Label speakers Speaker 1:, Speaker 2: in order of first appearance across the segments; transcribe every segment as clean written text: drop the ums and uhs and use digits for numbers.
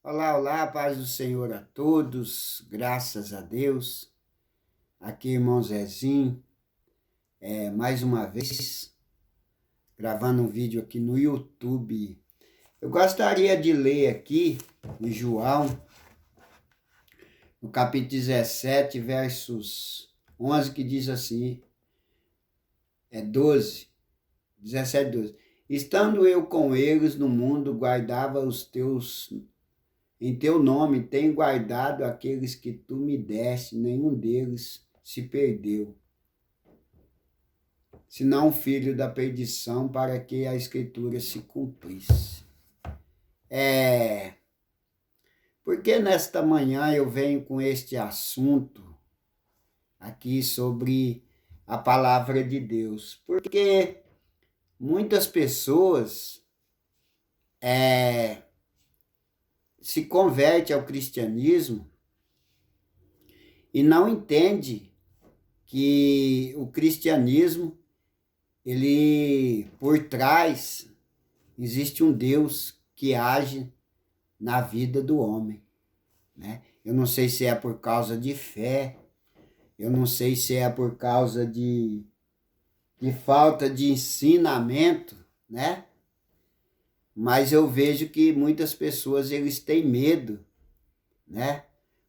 Speaker 1: Olá, olá, paz do Senhor a todos, graças a Deus. Aqui, irmão Zezinho, mais uma vez, gravando um vídeo aqui no YouTube. Eu gostaria de ler aqui, em João, no capítulo 17, versos 11, que diz assim, 12, 17, 12. Estando eu com eles no mundo, guardava os teus. Em teu nome tenho guardado aqueles que tu me deste, nenhum deles se perdeu, senão o filho da perdição, para que a escritura se cumprisse. Porque nesta manhã eu venho com este assunto aqui sobre a palavra de Deus? Porque muitas pessoas se convertem ao cristianismo e não entende que o cristianismo, ele por trás existe um Deus que age na vida do homem, né? Eu não sei se é por causa de fé, eu não sei se é por causa de falta de ensinamento, né? Mas eu vejo que muitas pessoas eles têm medo, né?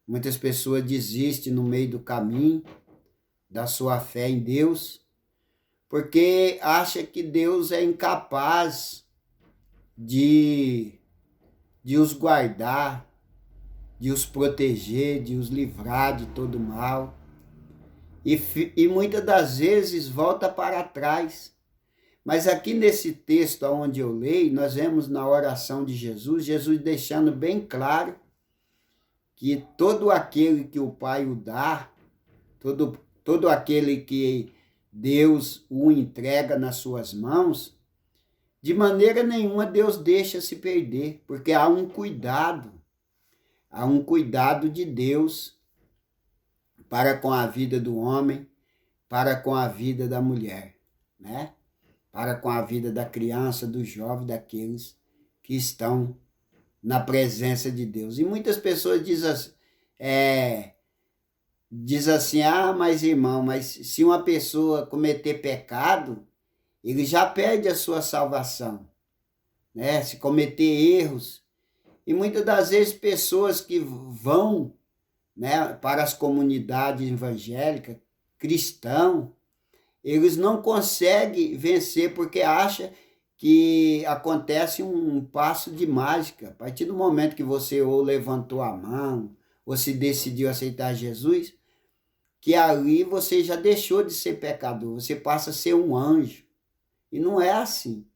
Speaker 1: Muitas pessoas desistem no meio do caminho da sua fé em Deus, porque acha que Deus é incapaz de os guardar, de os proteger, de os livrar de todo mal. E muitas das vezes volta para trás. Mas aqui nesse texto onde eu leio, nós vemos na oração de Jesus, Jesus deixando bem claro que todo aquele que o Pai o dá, todo aquele que Deus o entrega nas suas mãos, de maneira nenhuma Deus deixa se perder, porque há um cuidado de Deus para com a vida do homem, para com a vida da mulher, né? Para com a vida da criança, do jovem, daqueles que estão na presença de Deus. E muitas pessoas diz assim, mas irmão, mas se uma pessoa cometer pecado, ele já perde a sua salvação, né? Se cometer erros. E muitas das vezes pessoas que vão, né, para as comunidades evangélicas, cristãos, eles não conseguem vencer porque acham que acontece um passo de mágica. A partir do momento que você ou levantou a mão, ou se decidiu aceitar Jesus, que ali você já deixou de ser pecador, você passa a ser um anjo. E não é assim.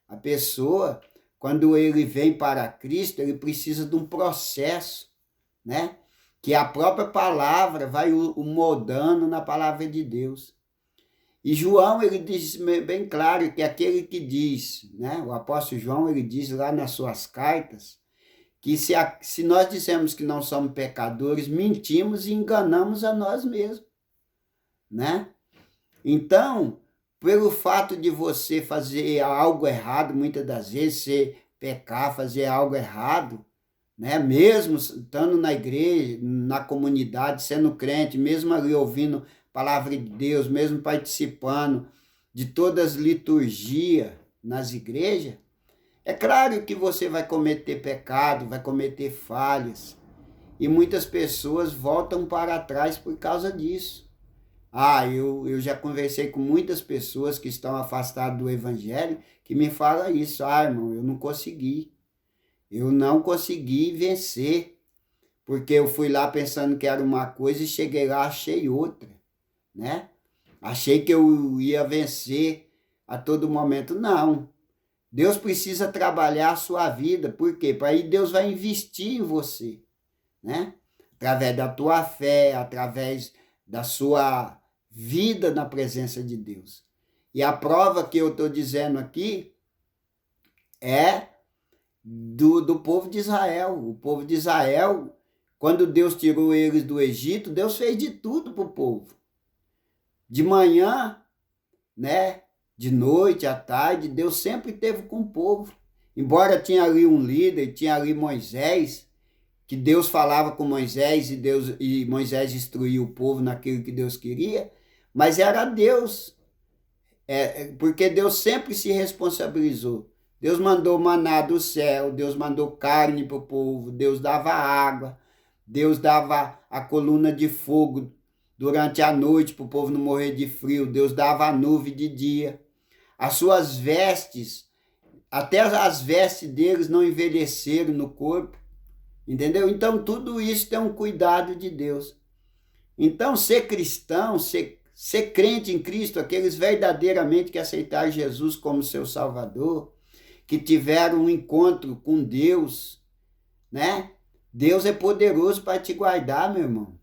Speaker 1: A pessoa, quando ele vem para Cristo, ele precisa de um processo, né? Que a própria palavra vai o moldando na palavra de Deus. E João, ele diz bem claro que aquele que diz, né? O apóstolo João, ele diz lá nas suas cartas, que se nós dissemos que não somos pecadores, mentimos e enganamos a nós mesmos, né? Então, pelo fato de você fazer algo errado, muitas das vezes você pecar, fazer algo errado, né? Mesmo estando na igreja, na comunidade, sendo crente, mesmo ali ouvindo a palavra de Deus, mesmo participando de todas as liturgias nas igrejas, é claro que você vai cometer pecado, vai cometer falhas, e muitas pessoas voltam para trás por causa disso. Eu já conversei com muitas pessoas que estão afastadas do evangelho, que me falam isso. Irmão, eu não consegui vencer, porque eu fui lá pensando que era uma coisa e cheguei lá, achei outra, né? Achei que eu ia vencer a todo momento. Não. Deus precisa trabalhar a sua vida. Por quê? Para aí Deus vai investir em você, né? Através da tua fé, através da sua vida na presença de Deus. E a prova que eu estou dizendo aqui é do povo de Israel. O povo de Israel, quando Deus tirou eles do Egito, Deus fez de tudo para o povo. De manhã, né? De noite, à tarde, Deus sempre esteve com o povo. Embora tinha ali um líder, tinha ali Moisés, que Deus falava com Moisés e Moisés instruía o povo naquilo que Deus queria, mas era Deus, porque Deus sempre se responsabilizou. Deus mandou maná do céu, Deus mandou carne para o povo, Deus dava água, Deus dava a coluna de fogo durante a noite para o povo não morrer de frio, Deus dava a nuvem de dia. As suas vestes, até as vestes deles não envelheceram no corpo, entendeu? Então tudo isso tem um cuidado de Deus. Então ser cristão, ser crente em Cristo, aqueles verdadeiramente que aceitaram Jesus como seu Salvador, que tiveram um encontro com Deus, né? Deus é poderoso para te guardar, meu irmão.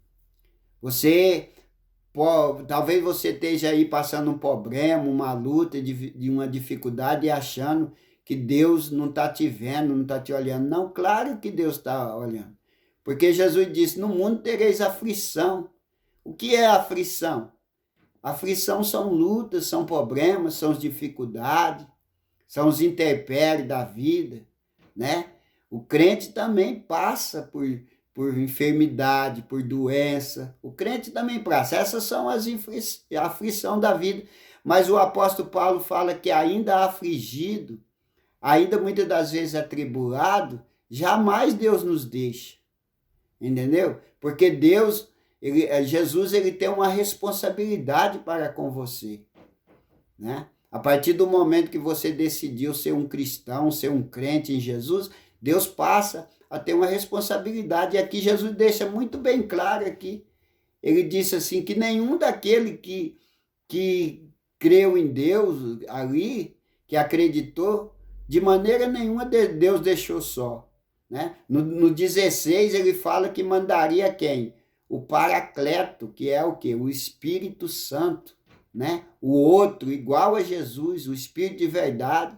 Speaker 1: Talvez você esteja aí passando um problema, uma luta, de uma dificuldade e achando que Deus não está te vendo, não está te olhando. Não, claro que Deus está olhando. Porque Jesus disse, no mundo tereis aflição. O que é aflição? Aflição são lutas, são problemas, são as dificuldades, são os intempéries da vida, né? O crente também passa por enfermidade, por doença. O crente também passa. Essas são a aflição da vida. Mas o apóstolo Paulo fala que ainda afligido, ainda muitas das vezes atribulado, jamais Deus nos deixa. Entendeu? Porque Jesus tem uma responsabilidade para com você, né? A partir do momento que você decidiu ser um cristão, ser um crente em Jesus, Deus passa a ter uma responsabilidade. E aqui Jesus deixa muito bem claro aqui. Ele disse assim, que nenhum daquele que creu em Deus ali, que acreditou, de maneira nenhuma Deus deixou só, né? No 16 ele fala que mandaria quem? O Paracleto, que é o quê? O Espírito Santo, né? O outro, igual a Jesus, o Espírito de verdade.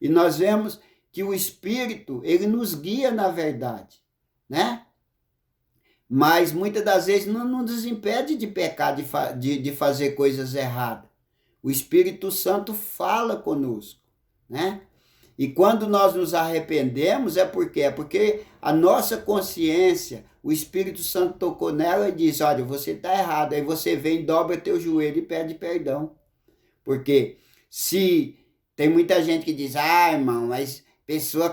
Speaker 1: E nós vemos que o Espírito, ele nos guia na verdade, né? Mas muitas das vezes não nos impede de pecar, de fazer coisas erradas. O Espírito Santo fala conosco, né? E quando nós nos arrependemos, é por quê? É porque a nossa consciência, o Espírito Santo tocou nela e disse, olha, você está errado. Aí você vem, dobra teu joelho e pede perdão. Porque se tem muita gente que diz, irmão, mas pessoa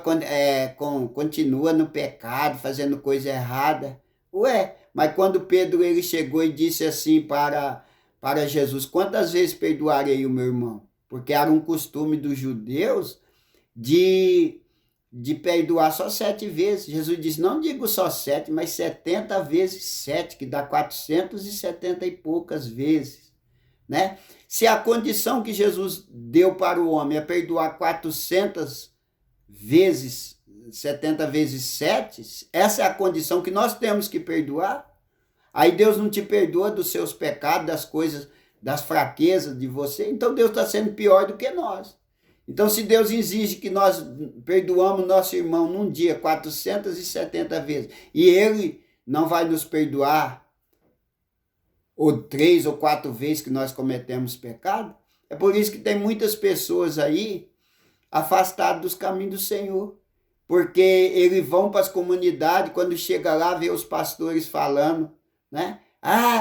Speaker 1: continua no pecado, fazendo coisa errada. Ué, mas quando Pedro ele chegou e disse assim para Jesus, quantas vezes perdoarei o meu irmão? Porque era um costume dos judeus de perdoar só 7 vezes. Jesus disse, não digo só 7, mas 70 vezes 7, que dá 470 e poucas vezes, né? Se a condição que Jesus deu para o homem é perdoar 400 vezes, 70 vezes 7, essa é a condição que nós temos que perdoar. Aí Deus não te perdoa dos seus pecados, das coisas, das fraquezas de você, então Deus está sendo pior do que nós. Então, se Deus exige que nós perdoamos nosso irmão num dia 470 vezes, e ele não vai nos perdoar ou 3 ou 4 vezes que nós cometemos pecado, é por isso que tem muitas pessoas aí afastadas dos caminhos do Senhor, porque eles vão para as comunidades, quando chega lá, vê os pastores falando, né?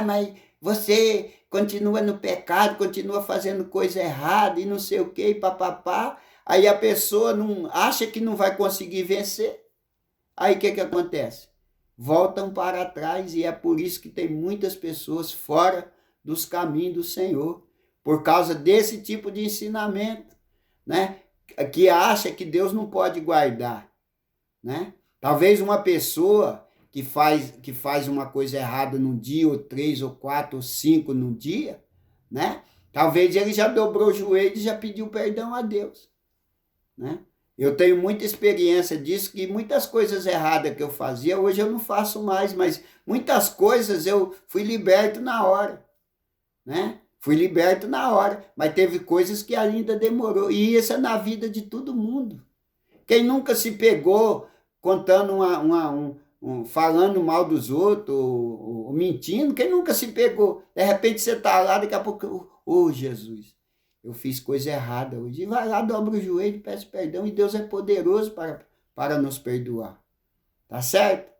Speaker 1: Mas você continua no pecado, continua fazendo coisa errada e não sei o que, papapá. Aí a pessoa acha que não vai conseguir vencer. Aí o que acontece? Voltam para trás, e é por isso que tem muitas pessoas fora dos caminhos do Senhor, por causa desse tipo de ensinamento, né? Que acha que Deus não pode guardar, né? Talvez uma pessoa que faz uma coisa errada num dia, ou 3, ou 4, ou 5 num dia, né? Talvez ele já dobrou o joelho e já pediu perdão a Deus, né? Eu tenho muita experiência disso, que muitas coisas erradas que eu fazia, hoje eu não faço mais, mas muitas coisas eu fui liberto na hora, né? Fui liberto na hora, mas teve coisas que ainda demorou, e isso é na vida de todo mundo. Quem nunca se pegou contando falando mal dos outros, ou mentindo, quem nunca se pegou? De repente você está lá, daqui a pouco, Jesus, eu fiz coisa errada hoje. E vai lá, dobra o joelho, peço perdão, e Deus é poderoso para nos perdoar. Tá certo?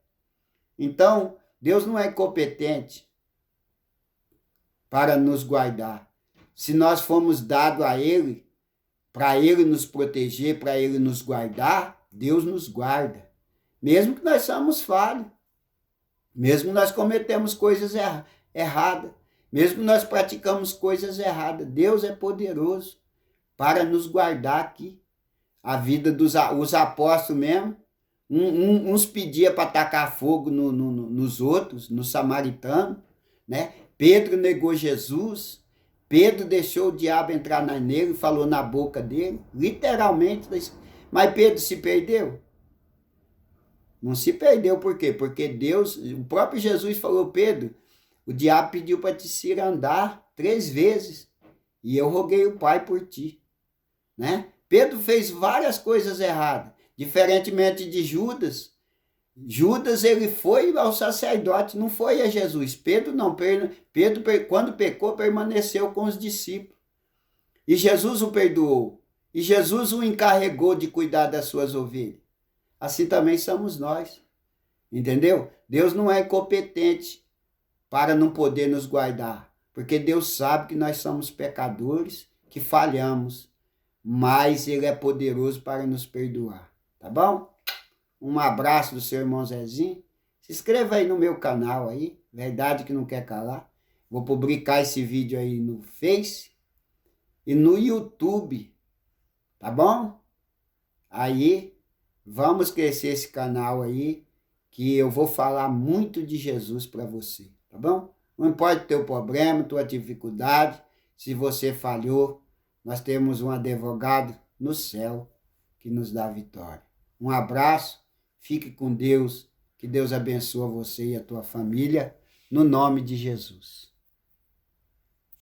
Speaker 1: Então, Deus não é incompetente para nos guardar. Se nós formos dados a Ele, para Ele nos proteger, para Ele nos guardar, Deus nos guarda. Mesmo que nós somos falhos, mesmo que nós cometemos coisas erradas, mesmo que nós praticamos coisas erradas, Deus é poderoso para nos guardar aqui. A vida dos os apóstolos mesmo, uns pediam para tacar fogo nos outros, nos samaritanos, né? Pedro negou Jesus, Pedro deixou o diabo entrar nele e falou na boca dele, literalmente. Mas Pedro se perdeu? Não se perdeu, por quê? Porque Deus, o próprio Jesus falou, Pedro, o diabo pediu para te cirandar 3 vezes e eu roguei o Pai por ti, né? Pedro fez várias coisas erradas, diferentemente de Judas. Judas, ele foi ao sacerdote, não foi a Jesus. Pedro não, Pedro quando pecou, permaneceu com os discípulos. E Jesus o perdoou. E Jesus o encarregou de cuidar das suas ovelhas. Assim também somos nós. Entendeu? Deus não é incompetente para não poder nos guardar. Porque Deus sabe que nós somos pecadores, que falhamos. Mas Ele é poderoso para nos perdoar. Tá bom? Um abraço do seu irmão Zezinho. Se inscreva aí no meu canal aí. Verdade que não quer calar. Vou publicar esse vídeo aí no Face e no YouTube. Tá bom? Aí, vamos crescer esse canal aí, que eu vou falar muito de Jesus para você. Tá bom? Não importa o teu problema, tua dificuldade. Se você falhou, nós temos um advogado no céu que nos dá vitória. Um abraço. Fique com Deus, que Deus abençoe você e a tua família, no nome de Jesus.